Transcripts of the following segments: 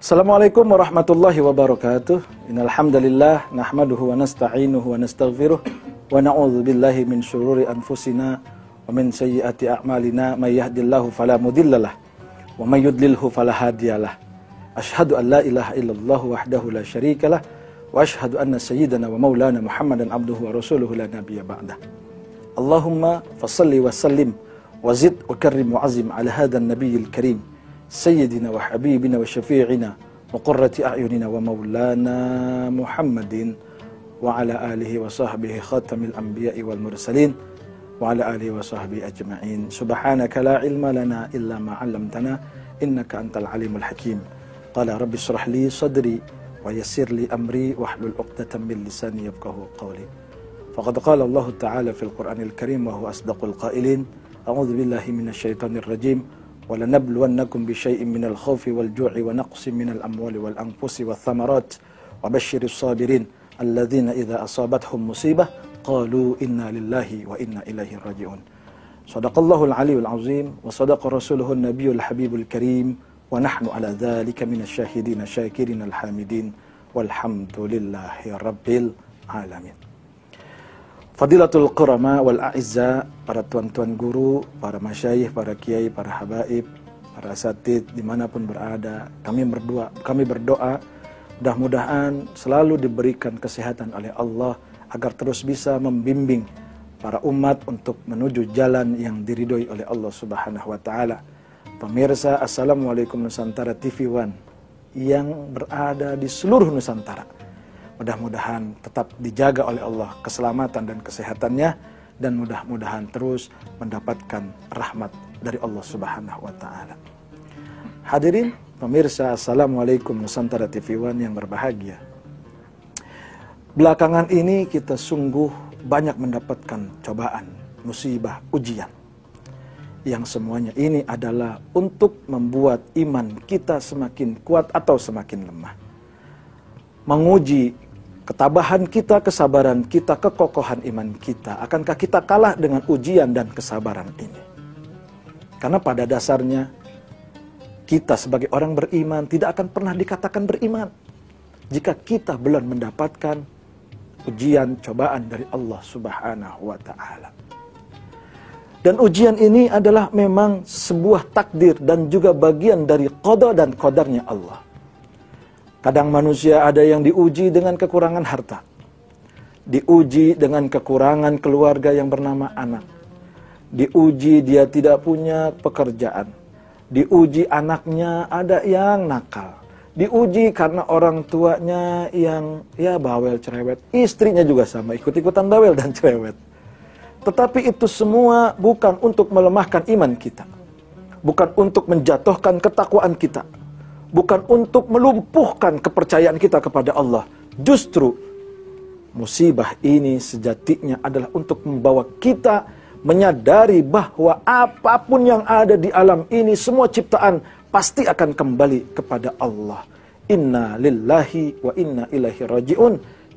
Assalamualaikum warahmatullahi wabarakatuh. Innal hamdalillah nahmaduhu wa nasta'inuhu wa nastaghfiruh wa na'udzu billahi min syururi anfusina wa min sayyiati a'malina may yahdihillahu fala mudhillalah wa may yudlilhu fala hadiyalah. Asyhadu an la ilaha illallah wahdahu la syarikalah wa asyhadu anna sayyidana wa maulana Muhammadan abduhu wa rasuluhu la nabiyya ba'dah. Allahumma fashalli wa sallim wa zid wa karrim wa azim ala hadzal nabiyil karim. Sayyidina wa habibina wa syafi'ina wa qurrati a'yunina wa maulana Muhammadin wa ala alihi wa sahbihi khatamil anbiya'i wal mursalin wa ala alihi wa sahbihi ajma'in. Subhanaka la ilma lana illa ma 'allamtana innaka antal alimul hakim. Qala rabbi shrah li sadri wa yassir li amri wahlul 'uqdatam min lisani yafqahu qawli. Faqad qala Allah ta'ala fil Qur'anil Karim wa huwa asdaqul qailin. A'udzu billahi minasy syaithanir rajim. وَلَنَبْلُوَنَّكُمْ بِشَيْءٍ مِنَ الْخَوْفِ وَالْجُوعِ وَنَقْصٍ مِنَ الْأَمْوَالِ وَالْأَنْفُسِ وَالثَّمَرَاتِ وَبَشِّرِ الصَّابِرِينَ الَّذِينَ إِذَا أَصَابَتْهُمْ مُصِيبَةٌ قَالُوا إِنَّا لِلَّهِ وَإِنَّا إِلَيْهِ رَاجِعُونَ. صدق الله العلي العظيم وصدق رسوله النبي الحبيب الكريم ونحن على ذلك من الشاهدين الشاكرين الحامدين والحمد لله رب العالمين. Fadilatul Qurama wal A'izza, para tuan-tuan guru, para masyayikh, para kiai, para habaib, para asatid dimanapun berada, kami berdoa mudah-mudahan selalu diberikan kesehatan oleh Allah agar terus bisa membimbing para umat untuk menuju jalan yang diridhoi oleh Allah Subhanahu wa taala. Pemirsa, Assalamualaikum Nusantara TV One yang berada di seluruh Nusantara. Mudah-mudahan tetap dijaga oleh Allah keselamatan dan kesehatannya, dan mudah-mudahan terus mendapatkan rahmat dari Allah Subhanahu wa taala. Hadirin pemirsa, Assalamualaikum Nusantara TV One yang berbahagia. Belakangan ini kita sungguh banyak mendapatkan cobaan, musibah, ujian, yang semuanya ini adalah untuk membuat iman kita semakin kuat atau semakin lemah, menguji ketabahan kita, kesabaran kita, kekokohan iman kita. Akankah kita kalah dengan ujian dan kesabaran ini? Karena pada dasarnya kita sebagai orang beriman tidak akan pernah dikatakan beriman jika kita belum mendapatkan ujian, cobaan dari Allah Subhanahu wa ta'ala. Dan ujian ini adalah memang sebuah takdir dan juga bagian dari qada dan qadarnya Allah. Kadang manusia ada yang diuji dengan kekurangan harta, diuji dengan kekurangan keluarga yang bernama anak, diuji dia tidak punya pekerjaan, diuji anaknya ada yang nakal, diuji karena orang tuanya yang bawel cerewet, istrinya juga sama ikut-ikutan bawel dan cerewet. Tetapi itu semua bukan untuk melemahkan iman kita, bukan untuk menjatuhkan ketakwaan kita, bukan untuk melumpuhkan kepercayaan kita kepada Allah. Justru musibah ini sejatinya adalah untuk membawa kita menyadari bahwa apapun yang ada di alam ini, semua ciptaan pasti akan kembali kepada Allah. Inna lillahi wa inna ilaihi raji'un.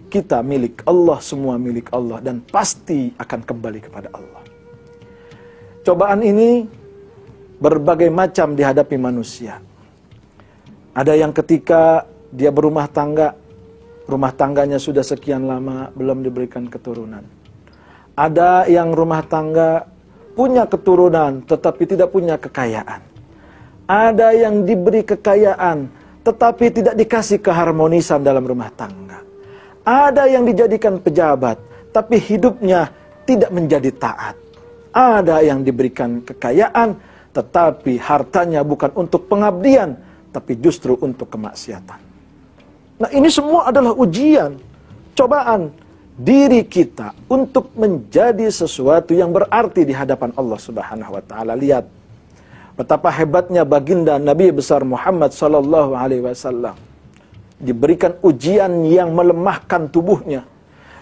Kita milik Allah, semua milik Allah, dan pasti akan kembali kepada Allah. Cobaan ini berbagai macam dihadapi manusia. Ada yang ketika dia berumah tangga, rumah tangganya sudah sekian lama belum diberikan keturunan. Ada yang rumah tangga punya keturunan tetapi tidak punya kekayaan. Ada yang diberi kekayaan tetapi tidak dikasih keharmonisan dalam rumah tangga. Ada yang dijadikan pejabat tapi hidupnya tidak menjadi taat. Ada yang diberikan kekayaan tetapi hartanya bukan untuk pengabdian, tapi justru untuk kemaksiatan. Nah, ini semua adalah ujian, cobaan diri kita untuk menjadi sesuatu yang berarti di hadapan Allah Subhanahu wa taala. Lihat betapa hebatnya baginda Nabi besar Muhammad sallallahu alaihi wasallam. Diberikan ujian yang melemahkan tubuhnya,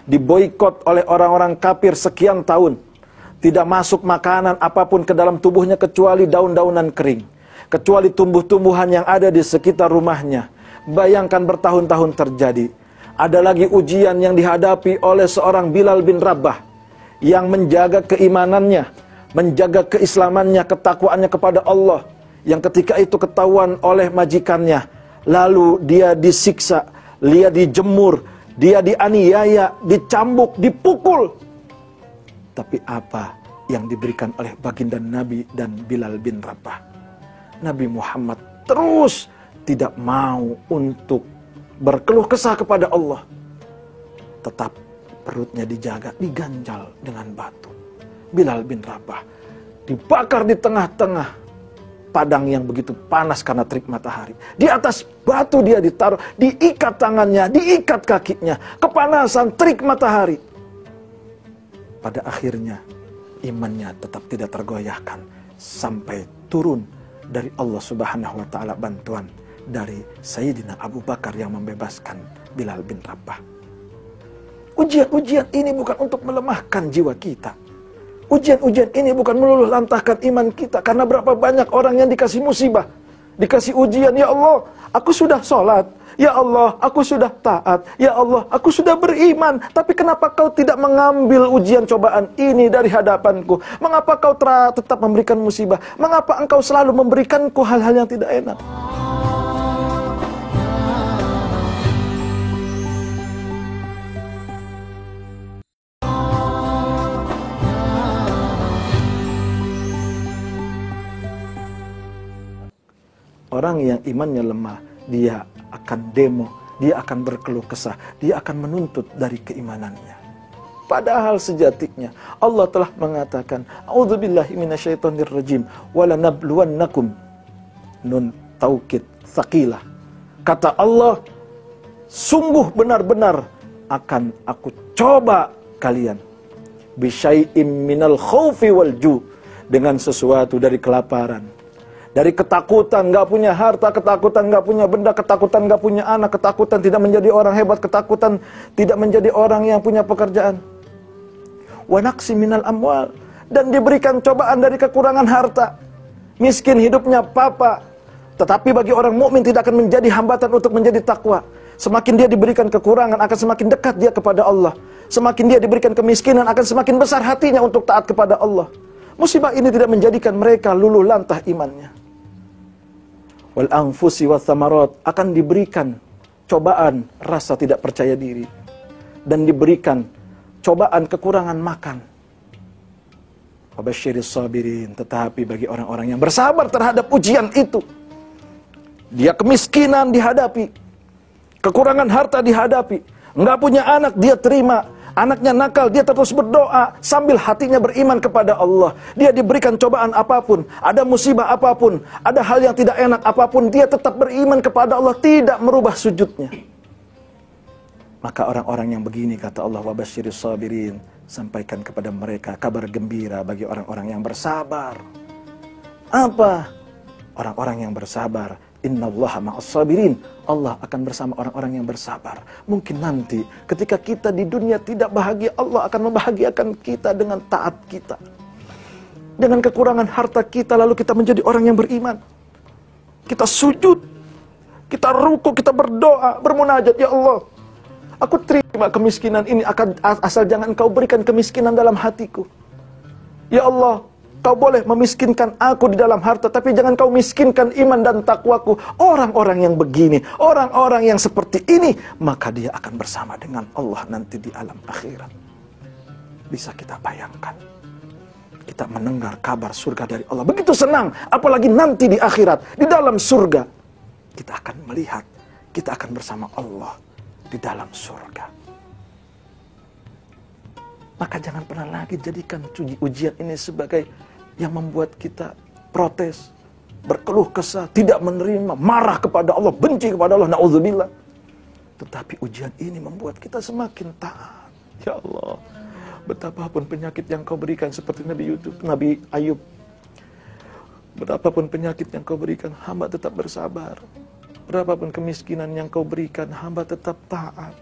diboikot oleh orang-orang kafir sekian tahun. Tidak masuk makanan apapun ke dalam tubuhnya kecuali daun-daunan kering, kecuali tumbuh-tumbuhan yang ada di sekitar rumahnya. Bayangkan bertahun-tahun terjadi. Ada lagi ujian yang dihadapi oleh seorang Bilal bin Rabah yang menjaga keimanannya, menjaga keislamannya, ketakwaannya kepada Allah, yang ketika itu ketahuan oleh majikannya, lalu dia disiksa, dia dijemur, dia dianiaya, dicambuk, dipukul. Tapi apa yang diberikan oleh baginda Nabi dan Bilal bin Rabah? Nabi Muhammad terus tidak mau untuk berkeluh kesah kepada Allah. Tetap perutnya dijaga, diganjal dengan batu. Bilal bin Rabah dibakar di tengah-tengah padang yang begitu panas karena terik matahari. Di atas batu dia ditaruh, diikat tangannya, diikat kakinya, kepanasan terik matahari. Pada akhirnya imannya tetap tidak tergoyahkan sampai turun dari Allah Subhanahu wa taala bantuan dari Sayyidina Abu Bakar yang membebaskan Bilal bin Rabah. Ujian-ujian ini bukan untuk melemahkan jiwa kita. Ujian-ujian ini bukan meluluh lantahkan iman kita. Karena berapa banyak orang yang dikasih musibah, dikasih ujian. Ya Allah, aku sudah sholat. Ya Allah, aku sudah taat. Ya Allah, aku sudah beriman. Tapi kenapa kau tidak mengambil ujian cobaan ini dari hadapanku? Mengapa kau tetap memberikan musibah? Mengapa engkau selalu memberikanku hal-hal yang tidak enak? Orang yang imannya lemah, dia akan demo, dia akan berkeluh kesah, dia akan menuntut dari keimanannya. Padahal sejatinya Allah telah mengatakan, A'udzubillahi minasyaitonirrajim, walanabluwannakum, nun taukid tsaqilah. Kata Allah, sungguh benar-benar akan aku coba kalian bisyai'im minal khaufi wal ju', dengan sesuatu dari kelaparan, dari ketakutan, gak punya harta, ketakutan gak punya benda, ketakutan gak punya anak, ketakutan tidak menjadi orang hebat, ketakutan tidak menjadi orang yang punya pekerjaan. Wa naqsi minal amwal, dan diberikan cobaan dari kekurangan harta. Miskin hidupnya papa, tetapi bagi orang mukmin tidak akan menjadi hambatan untuk menjadi takwa. Semakin dia diberikan kekurangan, akan semakin dekat dia kepada Allah. Semakin dia diberikan kemiskinan, akan semakin besar hatinya untuk taat kepada Allah. Musibah ini tidak menjadikan mereka luluh lantah imannya. Wal anfusi wa thamarat, akan diberikan cobaan rasa tidak percaya diri, dan diberikan cobaan kekurangan makan. Wabasyiris sabirin, tetapi bagi orang-orang yang bersabar terhadap ujian itu, dia kemiskinan dihadapi, kekurangan harta dihadapi, enggak punya anak dia terima, anaknya nakal, dia terus berdoa sambil hatinya beriman kepada Allah. Dia diberikan cobaan apapun, ada musibah apapun, ada hal yang tidak enak apapun, dia tetap beriman kepada Allah, tidak merubah sujudnya. Maka orang-orang yang begini, kata Allah, wabasyiris sabirin, sampaikan kepada mereka kabar gembira bagi orang-orang yang bersabar. Apa? Orang-orang yang bersabar, innallaha ma'as sabirin, Allah akan bersama orang-orang yang bersabar. Mungkin nanti ketika kita di dunia tidak bahagia, Allah akan membahagiakan kita dengan taat kita. Dengan kekurangan harta kita, lalu kita menjadi orang yang beriman. Kita sujud, kita ruku, kita berdoa, bermunajat, ya Allah, aku terima kemiskinan ini, asal jangan Engkau berikan kemiskinan dalam hatiku. Ya Allah, Kau boleh memiskinkan aku di dalam harta, tapi jangan Kau miskinkan iman dan takwaku. Orang-orang yang begini, orang-orang yang seperti ini, maka dia akan bersama dengan Allah nanti di alam akhirat. Bisa kita bayangkan, kita mendengar kabar surga dari Allah, begitu senang. Apalagi nanti di akhirat, di dalam surga, kita akan melihat, kita akan bersama Allah di dalam surga. Maka jangan pernah lagi jadikan ujian ini sebagai yang membuat kita protes, berkeluh kesah, tidak menerima, marah kepada Allah, benci kepada Allah, na'udzubillah. Tetapi ujian ini membuat kita semakin taat. Ya Allah, betapapun penyakit yang Kau berikan, seperti Nabi Ayub, betapapun penyakit yang Kau berikan, hamba tetap bersabar. Berapapun kemiskinan yang Kau berikan, hamba tetap taat.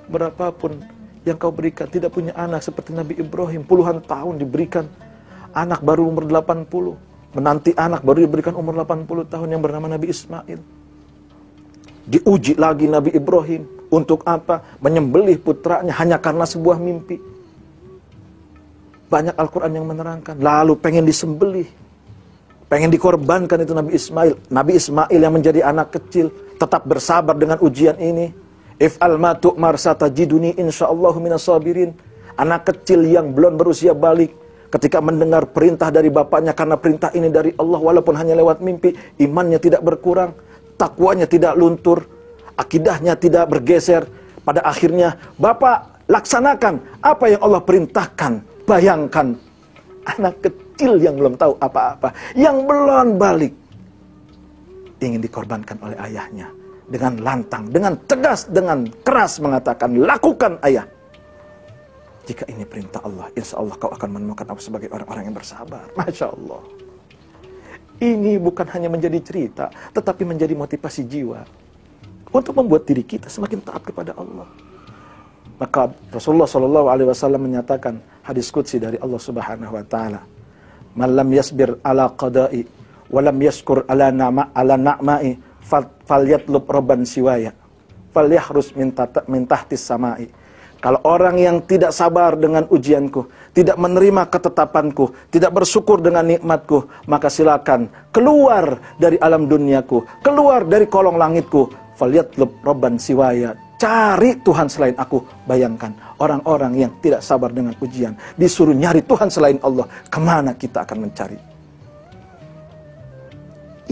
Berapapun yang Kau berikan, tidak punya anak seperti Nabi Ibrahim, puluhan tahun diberikan anak baru umur 80, menanti anak baru diberikan umur 80 tahun yang bernama Nabi Ismail. Diuji lagi Nabi Ibrahim. Untuk apa? Menyembelih putranya hanya karena sebuah mimpi. Banyak Al-Quran yang menerangkan. Lalu pengen disembelih, pengen dikorbankan itu Nabi Ismail. Nabi Ismail yang menjadi anak kecil tetap bersabar dengan ujian ini. If'al ma tu'mar satajiduni insyaallahu minas sabirin. Anak kecil yang belum berusia balik, ketika mendengar perintah dari bapaknya, karena perintah ini dari Allah, walaupun hanya lewat mimpi, imannya tidak berkurang, takwanya tidak luntur, akidahnya tidak bergeser. Pada akhirnya, Bapak laksanakan apa yang Allah perintahkan. Bayangkan, anak kecil yang belum tahu apa-apa, yang belum balik, ingin dikorbankan oleh ayahnya. Dengan lantang, dengan tegas, dengan keras mengatakan, lakukan ayah. Jika ini perintah Allah, insya Allah kau akan menemukan aku sebagai orang-orang yang bersabar. Masya Allah. Ini bukan hanya menjadi cerita, tetapi menjadi motivasi jiwa untuk membuat diri kita semakin taat kepada Allah. Maka Rasulullah SAW menyatakan, hadis qudsi dari Allah Subhanahu Wa Taala, "Man lam yasbir ala qada'i, walam yashkur ala na'ma'i, falyatlub rabban siwaya, falyahrus min tahtis sama'i." Kalau orang yang tidak sabar dengan ujianku, tidak menerima ketetapanku, tidak bersyukur dengan nikmatku, maka silakan keluar dari alam duniaku, keluar dari kolong langitku. Falyatlub rabban siwaya. Cari Tuhan selain aku. Bayangkan, orang-orang yang tidak sabar dengan ujian, disuruh nyari Tuhan selain Allah. Kemana kita akan mencari?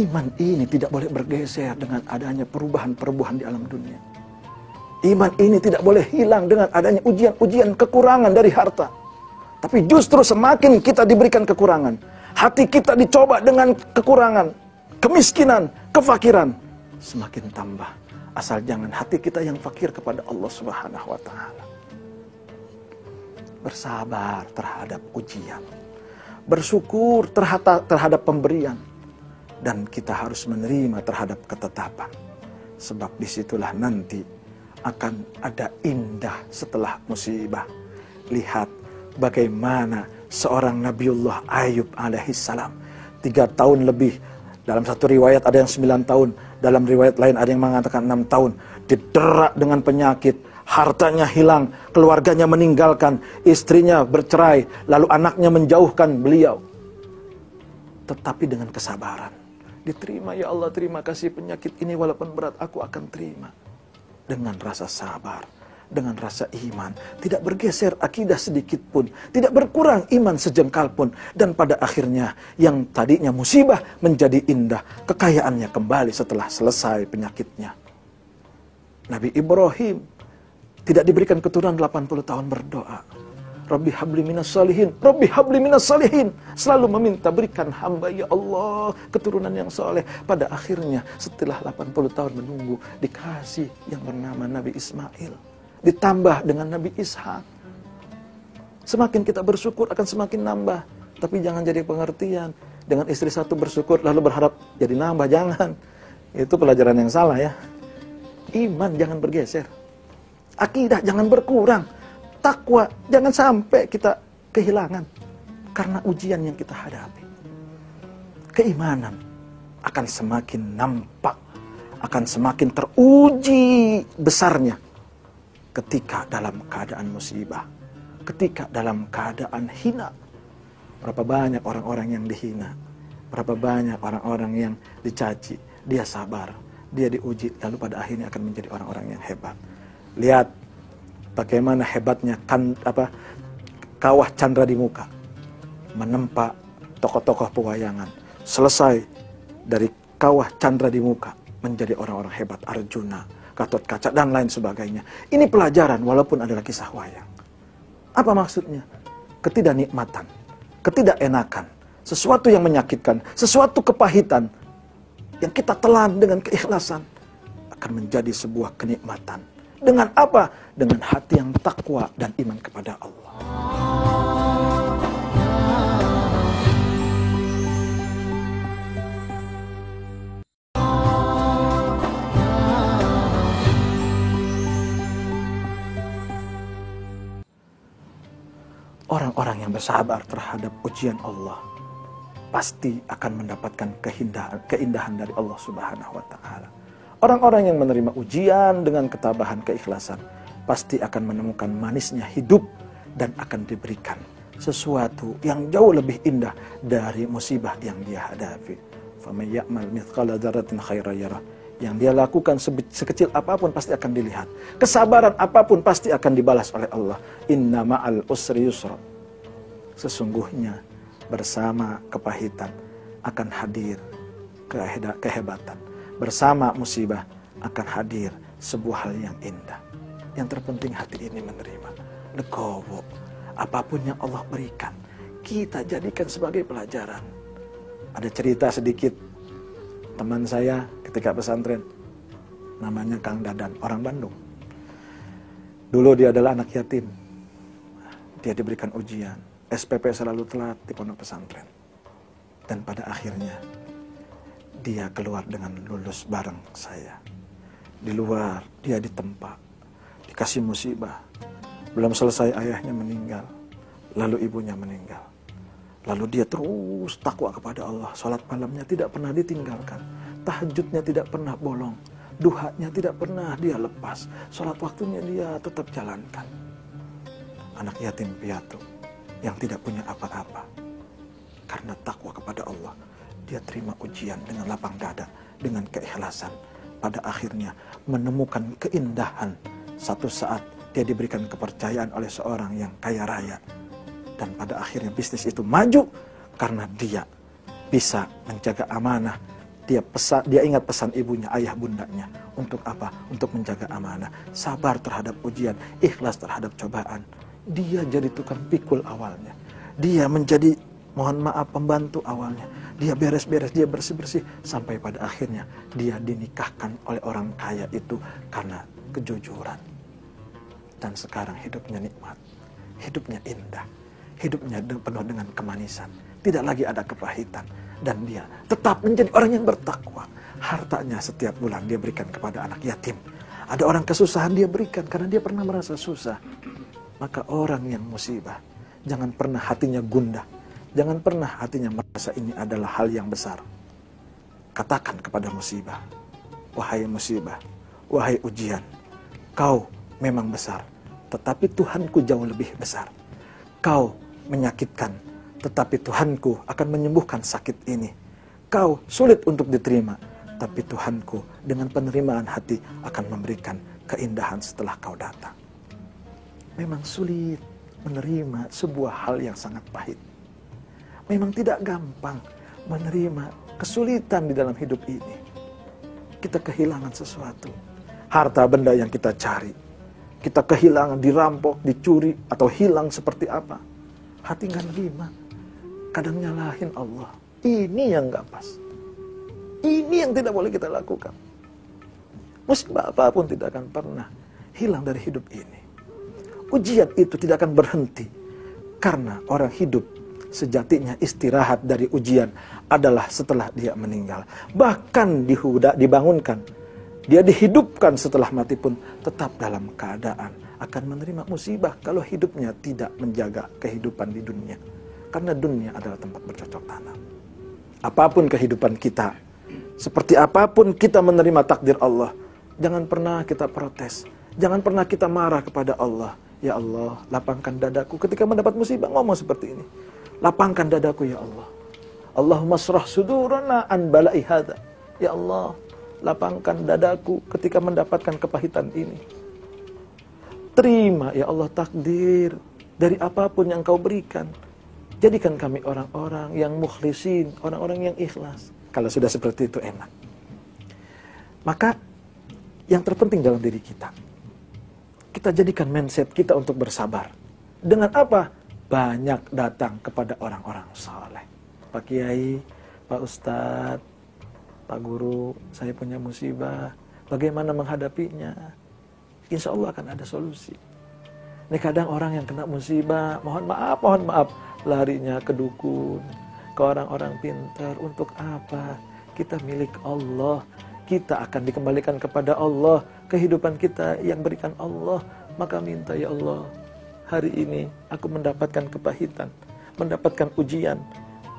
Iman ini tidak boleh bergeser dengan adanya perubahan-perubahan di alam dunia. Iman ini tidak boleh hilang dengan adanya ujian-ujian kekurangan dari harta. Tapi justru semakin kita diberikan kekurangan, hati kita dicoba dengan kekurangan, kemiskinan, kefakiran, semakin tambah. Asal jangan hati kita yang fakir kepada Allah Subhanahu Wa Taala. Bersabar terhadap ujian, bersyukur terhadap pemberian, dan kita harus menerima terhadap ketetapan. Sebab disitulah nanti akan ada indah setelah musibah. Lihat bagaimana seorang Nabiullah Ayub alaihissalam 3 tahun lebih. Dalam satu riwayat ada yang 9 tahun, dalam riwayat lain ada yang mengatakan 6 tahun. Didera dengan penyakit, hartanya hilang, keluarganya meninggalkan, istrinya bercerai, lalu anaknya menjauhkan beliau. Tetapi dengan kesabaran, diterima, ya Allah terima kasih penyakit ini walaupun berat aku akan terima. Dengan rasa sabar, dengan rasa iman, tidak bergeser akidah sedikit pun, tidak berkurang iman sejengkal pun, dan pada akhirnya yang tadinya musibah menjadi indah, kekayaannya kembali setelah selesai penyakitnya. Nabi Ibrahim tidak diberikan keturunan 80 tahun berdoa. Rabbi habli minas salihin, Rabbi habli minas salihin. Selalu meminta, berikan hamba ya Allah keturunan yang soleh. Pada akhirnya setelah 80 tahun menunggu, dikasih yang bernama Nabi Ismail. Ditambah dengan Nabi Ishak. Semakin kita bersyukur akan semakin nambah. Tapi jangan jadi pengertian. Dengan istri satu bersyukur lalu berharap jadi nambah, jangan. Itu pelajaran yang salah ya. Iman jangan bergeser. Akidah jangan berkurang. Takwa jangan sampai kita kehilangan karena ujian yang kita hadapi. Keimanan akan semakin nampak, akan semakin teruji besarnya ketika dalam keadaan musibah, ketika dalam keadaan hina. Berapa banyak orang-orang yang dihina, berapa banyak orang-orang yang dicaci, dia sabar, dia diuji, lalu pada akhirnya akan menjadi orang-orang yang hebat. Lihat bagaimana hebatnya Kawah Chandra di Muka menempa tokoh-tokoh pewayangan. Selesai dari Kawah Chandra di Muka menjadi orang-orang hebat, Arjuna, Gatotkaca dan lain sebagainya. Ini pelajaran walaupun adalah kisah wayang. Apa maksudnya? Ketidaknikmatan, ketidakenakan, sesuatu yang menyakitkan, sesuatu kepahitan yang kita telan dengan keikhlasan akan menjadi sebuah kenikmatan. Dengan apa? Dengan hati yang takwa dan iman kepada Allah. Orang-orang yang bersabar terhadap ujian Allah pasti akan mendapatkan keindahan dari Allah Subhanahu wa Ta'ala. Orang-orang yang menerima ujian dengan ketabahan, keikhlasan, pasti akan menemukan manisnya hidup dan akan diberikan sesuatu yang jauh lebih indah dari musibah yang dia hadapi. Faman ya'mal mithqala dzarratin khairan yarah. Yang dia lakukan sekecil apapun pasti akan dilihat. Kesabaran apapun pasti akan dibalas oleh Allah. Inna ma'al usri yusra. Sesungguhnya bersama kepahitan akan hadir kehebatan. Bersama musibah akan hadir sebuah hal yang indah. Yang terpenting hati ini menerima. Legowo. Apapun yang Allah berikan, kita jadikan sebagai pelajaran. Ada cerita sedikit. Teman saya ketika pesantren, namanya Kang Dadan, orang Bandung. Dulu dia adalah anak yatim. Dia diberikan ujian. SPP selalu telat di pondok pesantren. Dan pada akhirnya, dia keluar dengan lulus bareng saya. Di luar, dia ditempa, dikasih musibah. Belum selesai ayahnya meninggal, lalu ibunya meninggal. Lalu dia terus takwa kepada Allah. Salat malamnya tidak pernah ditinggalkan. Tahajudnya tidak pernah bolong. Duhanya tidak pernah dia lepas. Salat waktunya dia tetap jalankan. Anak yatim piatu yang tidak punya apa-apa. Karena takwa kepada Allah, dia terima ujian dengan lapang dada, dengan keikhlasan. Pada akhirnya menemukan keindahan. Satu saat dia diberikan kepercayaan oleh seorang yang kaya raya. Dan pada akhirnya bisnis itu maju karena dia bisa menjaga amanah. Dia ingat pesan ibunya, ayah bundanya. Untuk apa? Untuk menjaga amanah. Sabar terhadap ujian, ikhlas terhadap cobaan. Dia jadi tukang pikul awalnya. Dia menjadi, mohon maaf, pembantu awalnya. Dia beres-beres, dia bersih-bersih. Sampai pada akhirnya dia dinikahkan oleh orang kaya itu karena kejujuran. Dan sekarang hidupnya nikmat. Hidupnya indah. Hidupnya penuh dengan kemanisan. Tidak lagi ada kepahitan. Dan dia tetap menjadi orang yang bertakwa. Hartanya setiap bulan dia berikan kepada anak yatim. Ada orang kesusahan dia berikan karena dia pernah merasa susah. Maka orang yang musibah, jangan pernah hatinya gundah. Jangan pernah hatinya merasa ini adalah hal yang besar. Katakan kepada musibah, wahai musibah, wahai ujian, kau memang besar, tetapi Tuhanku jauh lebih besar. Kau menyakitkan, tetapi Tuhanku akan menyembuhkan sakit ini. Kau sulit untuk diterima, tapi Tuhanku dengan penerimaan hati akan memberikan keindahan setelah kau datang. Memang sulit menerima sebuah hal yang sangat pahit. Memang tidak gampang menerima kesulitan di dalam hidup ini. Kita kehilangan sesuatu. Harta benda yang kita cari. Kita kehilangan, dirampok, dicuri, atau hilang seperti apa. Hati nggak nerima. Kadang nyalahin Allah. Ini yang nggak pas. Ini yang tidak boleh kita lakukan. Musibah apapun tidak akan pernah hilang dari hidup ini. Ujian itu tidak akan berhenti. Karena orang hidup sejatinya istirahat dari ujian adalah setelah dia meninggal. Bahkan dibangunkan. Dia dihidupkan setelah mati pun tetap dalam keadaan akan menerima musibah kalau hidupnya tidak menjaga kehidupan di dunia. Karena dunia adalah tempat bercocok tanam. Apapun kehidupan kita, seperti apapun kita menerima takdir Allah, jangan pernah kita protes. Jangan pernah kita marah kepada Allah. Ya Allah, lapangkan dadaku. Ketika mendapat musibah ngomong seperti ini. Lapangkan dadaku ya Allah. Allahumma syrah sudurana an bala'i hadha. Ya Allah, lapangkan dadaku ketika mendapatkan kepahitan ini. Terima ya Allah takdir dari apapun yang kau berikan. Jadikan kami orang-orang yang mukhlisin, orang-orang yang ikhlas. Kalau sudah seperti itu enak. Maka yang terpenting dalam diri kita, kita jadikan mindset kita untuk bersabar. Dengan apa? Banyak datang kepada orang-orang saleh. Pak Kiai, Pak Ustadz, Pak Guru, saya punya musibah. Bagaimana menghadapinya? Insya Allah akan ada solusi. Ini kadang orang yang kena musibah, mohon maaf, larinya ke dukun, ke orang-orang pintar. Untuk apa? Kita milik Allah. Kita akan dikembalikan kepada Allah. Kehidupan kita yang berikan Allah. Maka minta ya Allah, hari ini aku mendapatkan kepahitan, mendapatkan ujian.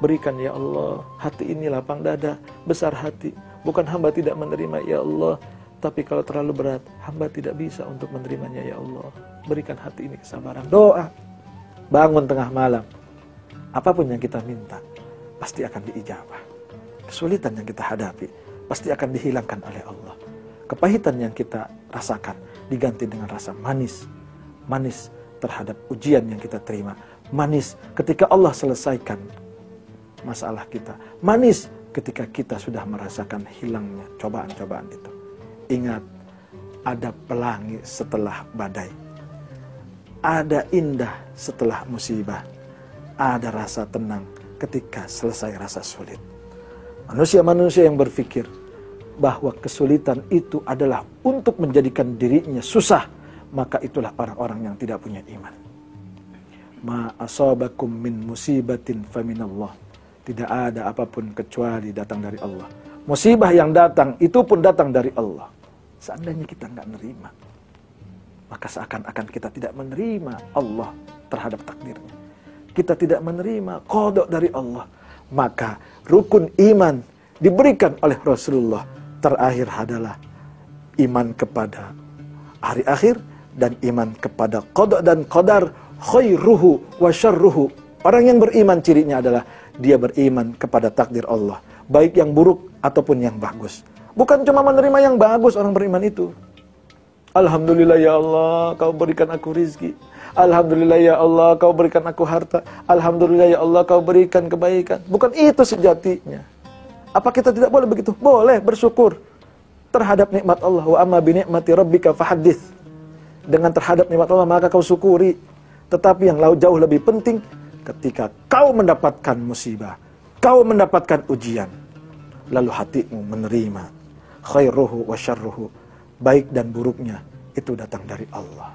Berikan ya Allah, hati ini lapang dada, besar hati Bukan hamba tidak menerima ya Allah, tapi kalau terlalu berat, hamba tidak bisa untuk menerimanya ya Allah. Berikan hati ini kesabaran. Doa, bangun tengah malam. Apapun yang kita minta, pasti akan diijabah. Kesulitan yang kita hadapi, pasti akan dihilangkan oleh Allah. Kepahitan yang kita rasakan, diganti dengan rasa manis. Manis terhadap ujian yang kita terima. Manis ketika Allah selesaikan masalah kita. Manis ketika kita sudah merasakan hilangnya cobaan-cobaan itu. Ingat, ada pelangi setelah badai. Ada indah setelah musibah. Ada rasa tenang ketika selesai rasa sulit. Manusia-manusia yang berpikir bahwa kesulitan itu adalah untuk menjadikan dirinya susah, maka itulah orang-orang yang tidak punya iman. Ma asabakum min musibatin faminallah. Tidak ada apapun kecuali datang dari Allah. Musibah yang datang itu pun datang dari Allah. Seandainya kita nggak nerima, maka seakan-akan kita tidak menerima Allah terhadap takdirnya. Kita tidak menerima qada dari Allah. Maka rukun iman diberikan oleh Rasulullah terakhir adalah iman kepada hari akhir dan iman kepada qada dan qadar, khairuhu wa syarruhu. Orang yang beriman cirinya adalah dia beriman kepada takdir Allah, baik yang buruk ataupun yang bagus. Bukan cuma menerima yang bagus orang beriman itu. Alhamdulillah ya Allah, kau berikan aku rizki. Alhamdulillah ya Allah, kau berikan aku harta. Alhamdulillah ya Allah, kau berikan kebaikan. Bukan itu sejatinya. Apa kita tidak boleh begitu? Boleh bersyukur terhadap nikmat Allah. Wa amma bi ni'mati rabbika fahaddits. Dengan terhadap nikmat Allah maka kau syukuri. Tetapi yang jauh lebih penting, ketika kau mendapatkan musibah, kau mendapatkan ujian, lalu hatimu menerima khairuhu wa syarruhu, baik dan buruknya itu datang dari Allah.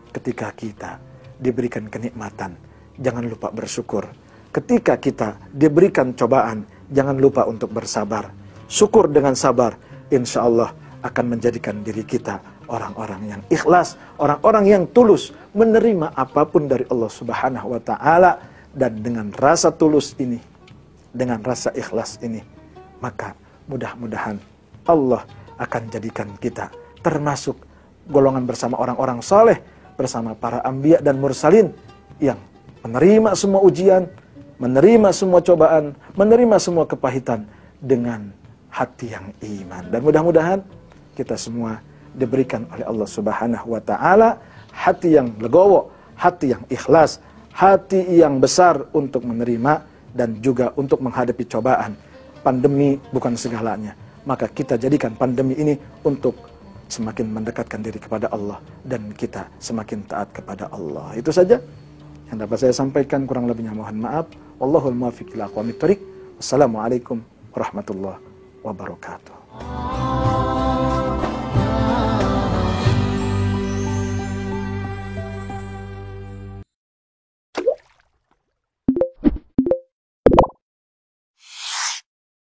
Ketika kita diberikan kenikmatan, jangan lupa bersyukur. Ketika kita diberikan cobaan, jangan lupa untuk bersabar. Syukur dengan sabar, insya Allah akan menjadikan diri kita orang-orang yang ikhlas, orang-orang yang tulus menerima apapun dari Allah Subhanahu wa Ta'ala. Dan dengan rasa tulus ini, dengan rasa ikhlas ini, maka mudah-mudahan Allah akan jadikan kita termasuk golongan bersama orang-orang soleh, bersama para anbiya dan mursalin yang menerima semua ujian, menerima semua cobaan, menerima semua kepahitan dengan hati yang iman. Dan mudah-mudahan kita semua diberikan oleh Allah Subhanahu wa Ta'ala hati yang legowo, hati yang ikhlas, hati yang besar untuk menerima dan juga untuk menghadapi cobaan. Pandemi bukan segalanya, maka kita jadikan pandemi ini untuk semakin mendekatkan diri kepada Allah dan kita semakin taat kepada Allah. Itu saja yang dapat saya sampaikan, kurang lebihnya mohon maaf. Wallahul muwaffiq ila aqwamit thoriq. Wassalamualaikum warahmatullahi wabarakatuh.